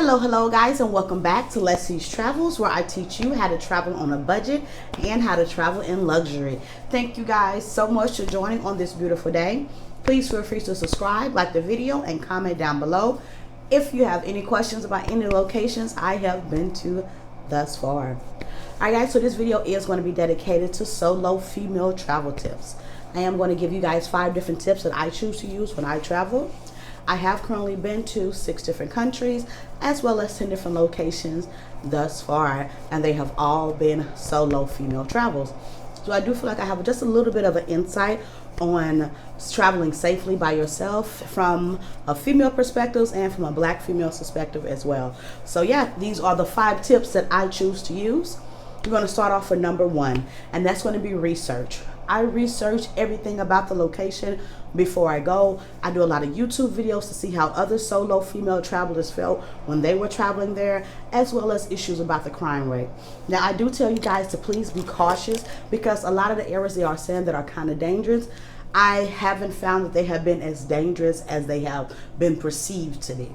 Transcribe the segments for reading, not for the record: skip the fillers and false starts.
Hello guys, and welcome back to Leslie's Travels, where I teach you how to travel on a budget and how to travel in luxury. Thank you guys so much for joining on this beautiful day. Please feel free to subscribe, like the video, and comment down below if you have any questions about any locations I have been to thus far. Alright guys, so this video is going to be dedicated to solo female travel tips. I am going to give you guys 5 different tips that I choose to use when I travel. I have currently been to 6 different countries as well as 10 different locations thus far, and they have all been solo female travels. So I do feel like I have just a little bit of an insight on traveling safely by yourself from a female perspective and from a black female perspective as well. So yeah, these are the 5 tips that I choose to use. We're going to start off with number 1, and that's going to be research. I research everything about the location before I go. I do a lot of YouTube videos to see how other solo female travelers felt when they were traveling there, as well as issues about the crime rate. Now, I do tell you guys to please be cautious, because a lot of the areas they are saying that are kind of dangerous, I haven't found that they have been as dangerous as they have been perceived to be.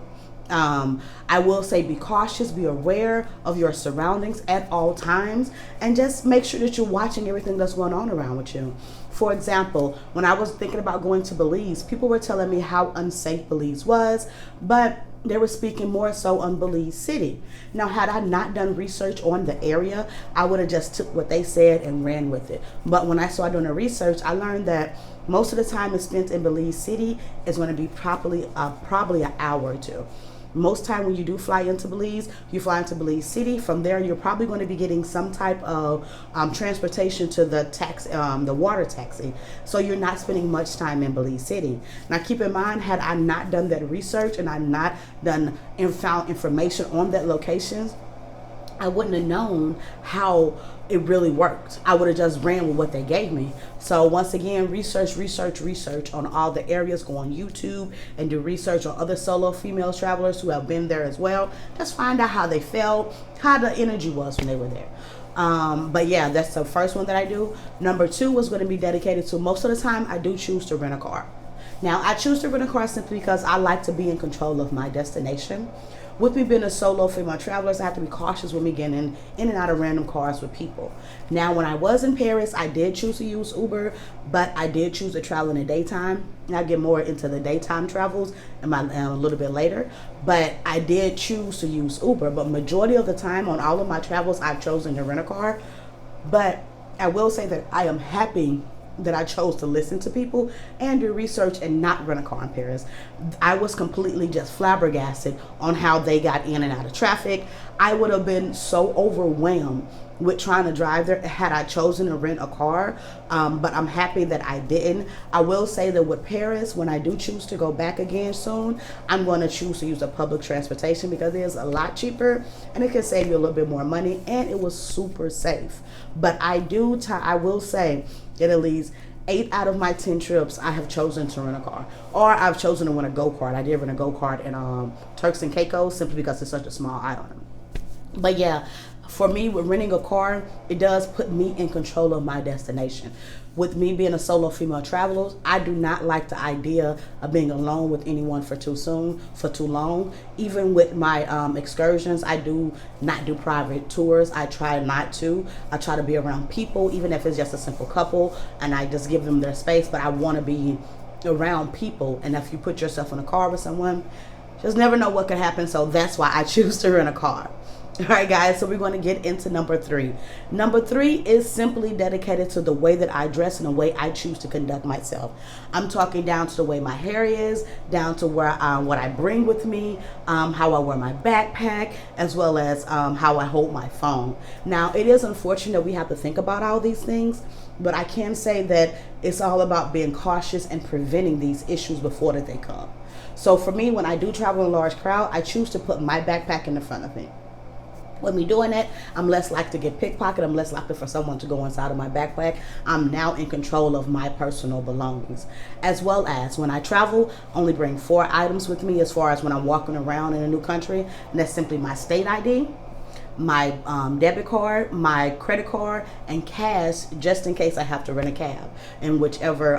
I will say be cautious, be aware of your surroundings at all times, and just make sure that you're watching everything that's going on around with you. For example, when I was thinking about going to Belize, people were telling me how unsafe Belize was, but they were speaking more so on Belize City. Now, had I not done research on the area, I would have just took what they said and ran with it. But when I started doing the research, I learned that most of the time is spent in Belize City is going to be probably an hour or 2. Most time when you do fly into Belize, you fly into Belize City. From there, you're probably going to be getting some type of transportation to the water taxi. So you're not spending much time in Belize City. Now, keep in mind, had I not done that research and I not done and found information on that location, I wouldn't have known how it really worked. I would have just ran with what they gave me. So once again, research on all the areas. Go on YouTube and do research on other solo female travelers who have been there as well. Just find out how they felt, how the energy was when they were there. But yeah, that's the first one that I do. Number 2 was going to be dedicated to, most of the time I do choose to rent a car. Now, I choose to rent a car simply because I like to be in control of my destination. With me being a solo female traveler, I have to be cautious with me getting in and out of random cars with people. Now, when I was in Paris, I did choose to use Uber, but I did choose to travel in the daytime. And I'll get more into the daytime travels a little bit later. But I did choose to use Uber. But majority of the time on all of my travels, I've chosen to rent a car. But I will say that I am happy that I chose to listen to people and do research and not rent a car in Paris. I was completely just flabbergasted on how they got in and out of traffic. I would have been so overwhelmed with trying to drive there had I chosen to rent a car, but I'm happy that I didn't. I will say that with Paris, when I do choose to go back again soon, I'm going to choose to use a public transportation because it is a lot cheaper and it can save you a little bit more money, and it was super safe. But I will say that at least 8 out of my 10 trips, I have chosen to rent a car, or I've chosen to rent a go-kart. I did rent a go-kart in Turks and Caicos simply because it's such a small island. But yeah, for me, with renting a car, it does put me in control of my destination. With me being a solo female traveler, I do not like the idea of being alone with anyone for too long. Even with my excursions, I do not do private tours. I try not to. I try to be around people, even if it's just a simple couple, and I just give them their space. But I want to be around people, and if you put yourself in a car with someone, just never know what could happen. So that's why I choose to rent a car. All right, guys, so we're going to get into number 3. Number 3 is simply dedicated to the way that I dress and the way I choose to conduct myself. I'm talking down to the way my hair is, down to where what I bring with me, how I wear my backpack, as well as how I hold my phone. Now, it is unfortunate that we have to think about all these things, but I can say that it's all about being cautious and preventing these issues before that they come. So for me, when I do travel in a large crowd, I choose to put my backpack in the front of me. With me doing that, I'm less likely to get pickpocketed. I'm less likely for someone to go inside of my backpack. I'm now in control of my personal belongings. As well as when I travel, only bring 4 items with me as far as when I'm walking around in a new country. And that's simply my state ID, my debit card, my credit card, and cash, just in case I have to rent a cab in whichever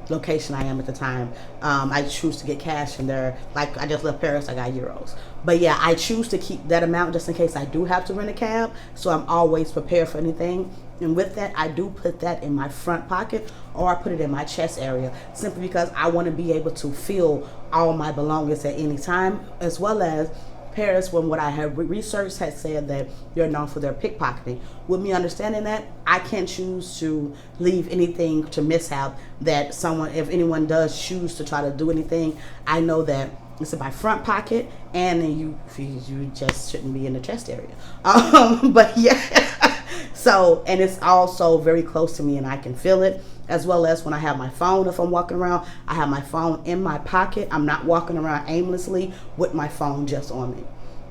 location I am at the time. I choose to get cash in there. Like I just left Paris, I got euros. But yeah, I choose to keep that amount just in case I do have to rent a cab. So I'm always prepared for anything. And with that, I do put that in my front pocket, or I put it in my chest area, simply because I want to be able to feel all my belongings at any time, as well as Paris, when what I have researched had said that they're known for their pickpocketing. With me understanding that, I can't choose to leave anything to mishap that someone, if anyone does choose to try to do anything, I know that it's in my front pocket, and then you just shouldn't be in the chest area. But yeah, so, and it's also very close to me and I can feel it, as well as when I have my phone. If I'm walking around, I have my phone in my pocket. I'm not walking around aimlessly with my phone just on me.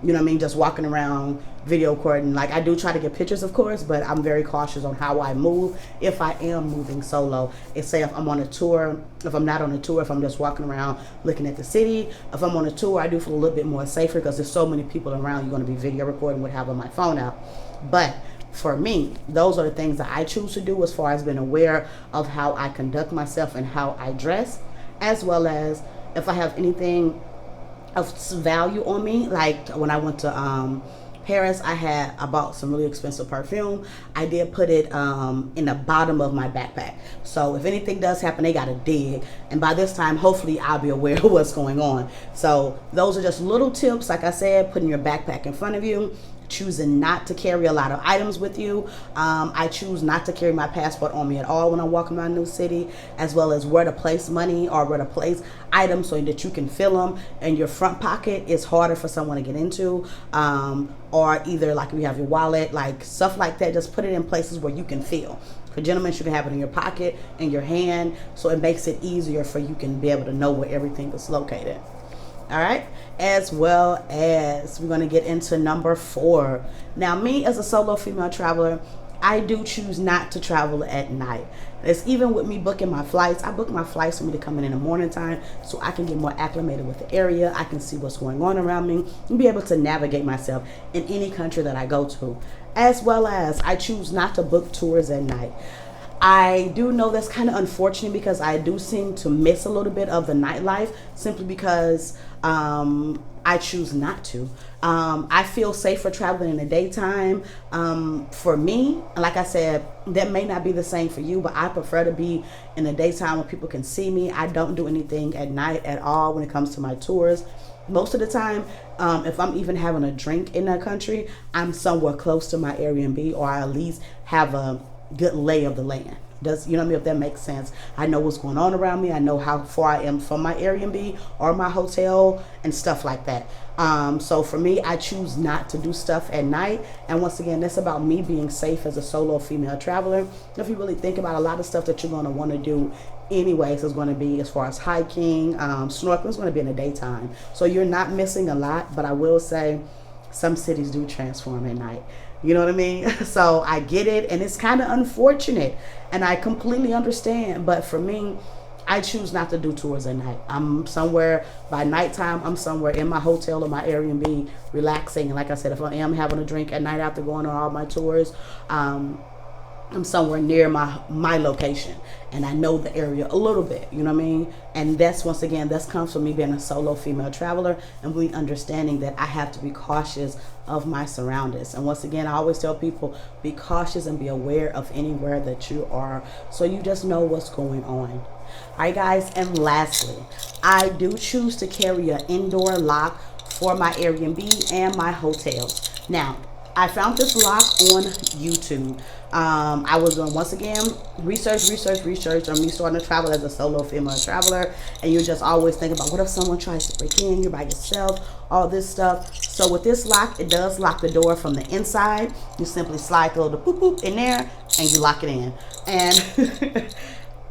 You know what I mean? Just walking around video recording. Like, I do try to get pictures, of course, but I'm very cautious on how I move if I am moving solo. It's say if I'm on a tour, if I'm not on a tour, if I'm just walking around looking at the city. If I'm on a tour, I do feel a little bit more safer because there's so many people around. You're going to be video recording with having my phone out. But for me, those are the things that I choose to do as far as being aware of how I conduct myself and how I dress, as well as if I have anything of value on me. Like when I went to Paris, I bought some really expensive perfume. I did put it in the bottom of my backpack. So if anything does happen, they gotta dig. And by this time, hopefully I'll be aware of what's going on. So those are just little tips. Like I said, putting your backpack in front of you, choosing not to carry a lot of items with you. I choose not to carry my passport on me at all when I'm walking around a new city, as well as where to place money or where to place items so that you can fill them. And your front pocket is harder for someone to get into, or either like if you have your wallet, like stuff like that, just put it in places where you can feel. For gentlemen, you can have it in your pocket, in your hand, so it makes it easier for you can be able to know where everything is located. All right, as well as we're going to get into number 4. Now, me as a solo female traveler, I do choose not to travel at night. It's even with me booking my flights. I book my flights for me to come in the morning time so I can get more acclimated with the area. I can see what's going on around me and be able to navigate myself in any country that I go to. As well as I choose not to book tours at night. I do know that's kind of unfortunate because I do seem to miss a little bit of the nightlife simply because I choose not to. I feel safer traveling in the daytime. For me, like I said, that may not be the same for you, but I prefer to be in the daytime when people can see me. I don't do anything at night at all when it comes to my tours. Most of the time, if I'm even having a drink in that country, I'm somewhere close to my Airbnb, or I at least have a good lay of the land. Does, you know what I mean, if that makes sense? I know what's going on around me. I know how far I am from my Airbnb or my hotel and stuff like that. So for me, I choose not to do stuff at night. And once again, that's about me being safe as a solo female traveler. If you really think about a lot of stuff that you're going to want to do anyways, is going to be as far as hiking, snorkeling is going to be in the daytime. So you're not missing a lot, but I will say some cities do transform at night. You know what I mean? So I get it, and it's kind of unfortunate, and I completely understand. But for me, I choose not to do tours at night. I'm somewhere by nighttime. I'm somewhere in my hotel or my Airbnb relaxing. And like I said, if I am having a drink at night after going on all my tours, I'm somewhere near my location, and I know the area a little bit, you know what I mean? And that's, once again, that's comes from me being a solo female traveler and me understanding that I have to be cautious of my surroundings. And once again, I always tell people, be cautious and be aware of anywhere that you are, so you just know what's going on. All right, guys, and lastly, I do choose to carry an indoor lock for my Airbnb and my hotels. Now, I found this lock on YouTube. I was doing, once again, research on me starting to travel as a solo female traveler, and you just always think about, what if someone tries to break in, you're by yourself, all this stuff. So with this lock, it does lock the door from the inside. You simply slide the little boop boop in there and you lock it in. And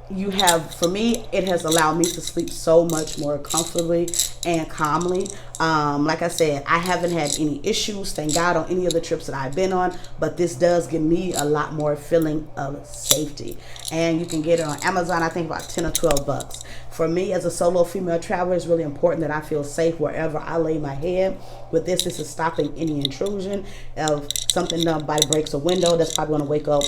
you have, for me, it has allowed me to sleep so much more comfortably and calmly. Like I said, I haven't had any issues, thank God, on any of the trips that I've been on, but this does give me a lot more feeling of safety. And you can get it on Amazon, I think about 10 or 12 bucks. For me, as a solo female traveler, it's really important that I feel safe wherever I lay my head. With this is stopping any intrusion. If something, somebody breaks a window, that's probably going to wake up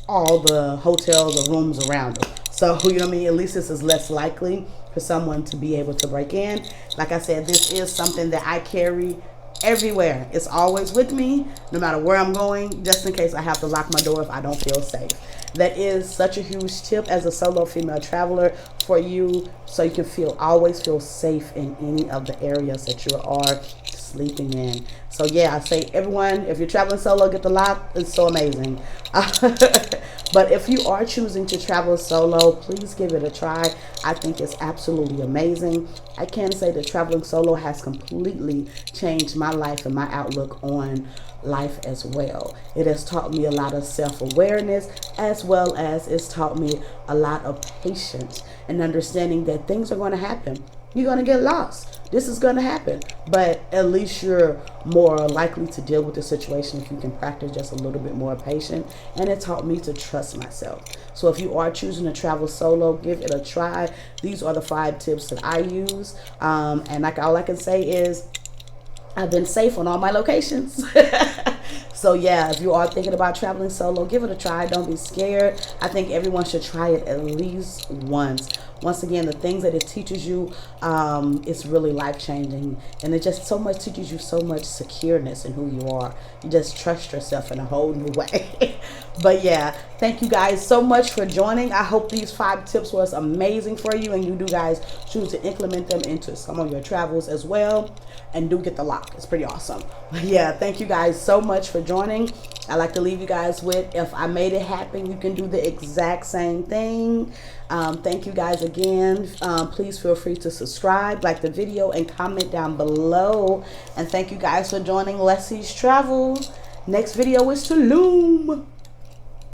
all the hotels or rooms around them. So, you know what I mean? At least this is less likely for someone to be able to break in. Like I said, this is something that I carry everywhere. It's always with me, no matter where I'm going, just in case I have to lock my door if I don't feel safe. That is such a huge tip as a solo female traveler for you, so you can always feel safe in any of the areas that you are sleeping in. So yeah, I say everyone, if you're traveling solo, get the lock. It's so amazing. But if you are choosing to travel solo, please give it a try. I think it's absolutely amazing. I can say that traveling solo has completely changed my life and my outlook on life as well. It has taught me a lot of self-awareness, as well as it's taught me a lot of patience and understanding that things are going to happen. You're going to get lost. This is going to happen, but at least you're more likely to deal with the situation if you can practice just a little bit more patient. And it taught me to trust myself. So if you are choosing to travel solo, give it a try. These are the 5 tips that I use. And like all I can say is I've been safe on all my locations. So yeah, if you are thinking about traveling solo, give it a try. Don't be scared. I think everyone should try it at least once. Once again, the things that it teaches you, it's really life-changing. And it just teaches you so much secureness in who you are. You just trust yourself in a whole new way. But yeah, thank you guys so much for joining. I hope these 5 tips was amazing for you, and you do guys choose to implement them into some of your travels as well. And do get the lock. It's pretty awesome. But yeah, thank you guys so much for joining. I like to leave you guys with, if I made it happen, you can do the exact same thing. Thank you guys again. Please feel free to subscribe, like the video, and comment down below. And thank you guys for joining Leslie's Travels. Next video is Tulum.